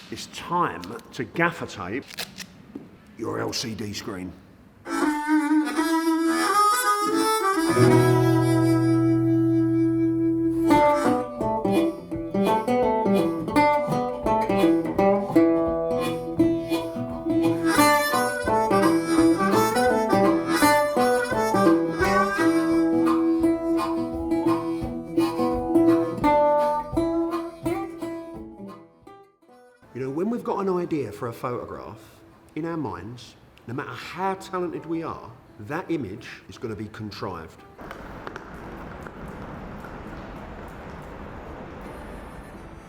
It's time to gaffer tape your LCD screen. You know, when we've got an idea for a photograph, in our minds, no matter how talented we are, that image is going to be contrived.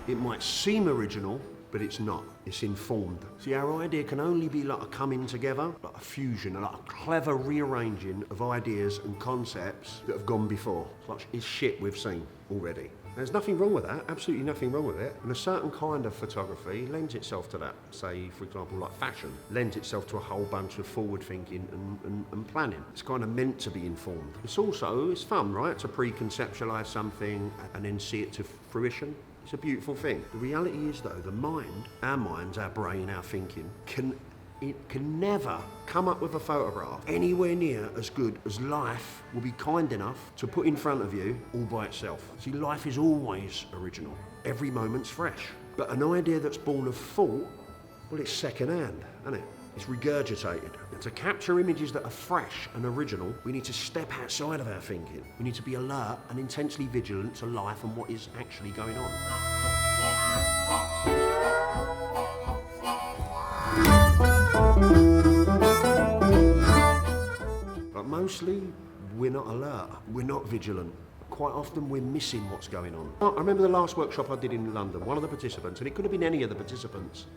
It might seem original, but it's not. It's informed. See, our idea can only be like a coming together, like a fusion, like a clever rearranging of ideas and concepts that have gone before. It's shit we've seen already. There's nothing wrong with that, absolutely nothing wrong with it. And a certain kind of photography lends itself to that. Say, for example, like fashion, lends itself to a whole bunch of forward thinking and planning. It's kind of meant to be informed. It's fun, right? To pre-conceptualize something and then see it to fruition. It's a beautiful thing. The reality is though, the mind, our minds, our brain, our thinking, it can never come up with a photograph anywhere near as good as life will be kind enough to put in front of you all by itself. See, life is always original. Every moment's fresh. But an idea that's born of thought, well, it's second-hand, isn't it? It's regurgitated. And to capture images that are fresh and original, we need to step outside of our thinking. We need to be alert and intensely vigilant to life and what is actually going on. But mostly, we're not alert, we're not vigilant. Quite often we're missing what's going on. I remember the last workshop I did in London, one of the participants, and it could have been any of the participants,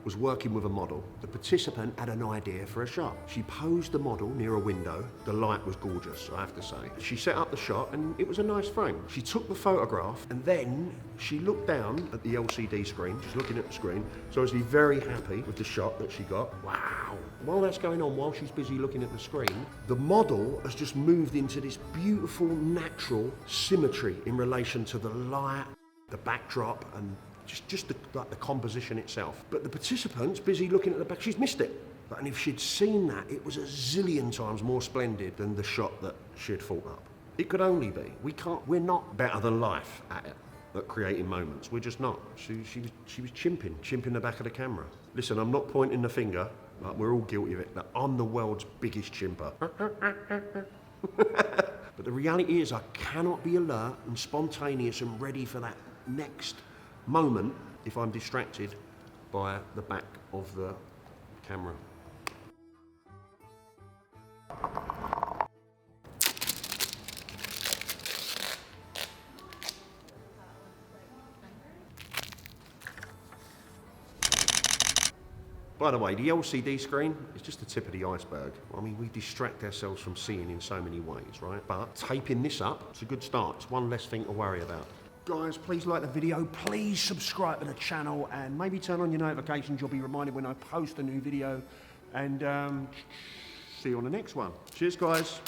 was working with a model. The participant had an idea for a shot. She posed the model near a window. The light was gorgeous, I have to say. She set up the shot and it was a nice frame. She took the photograph and then she looked down at the LCD screen. She's looking at the screen. So obviously very happy with the shot that she got. Wow. While that's going on, while she's busy looking at the screen, the model has just moved into this beautiful, natural symmetry in relation to the light, the backdrop, and just the composition itself. But the participant's busy looking at the back, she's missed it. And if she'd seen that, it was a zillion times more splendid than the shot that she'd thought up. It could only be. We're not better than life at it, at creating moments. We're just not. She was chimping the back of the camera. Listen, I'm not pointing the finger, but we're all guilty of it. That I'm the world's biggest chimper. But the reality is I cannot be alert and spontaneous and ready for that next moment if I'm distracted by the back of the camera. By the way, the LCD screen is just the tip of the iceberg. I mean, we distract ourselves from seeing in so many ways, right? But taping this up, it's a good start. It's one less thing to worry about. Guys, please like the video, please subscribe to the channel and maybe turn on your notifications. You'll be reminded when I post a new video. And see you on the next one. Cheers, guys.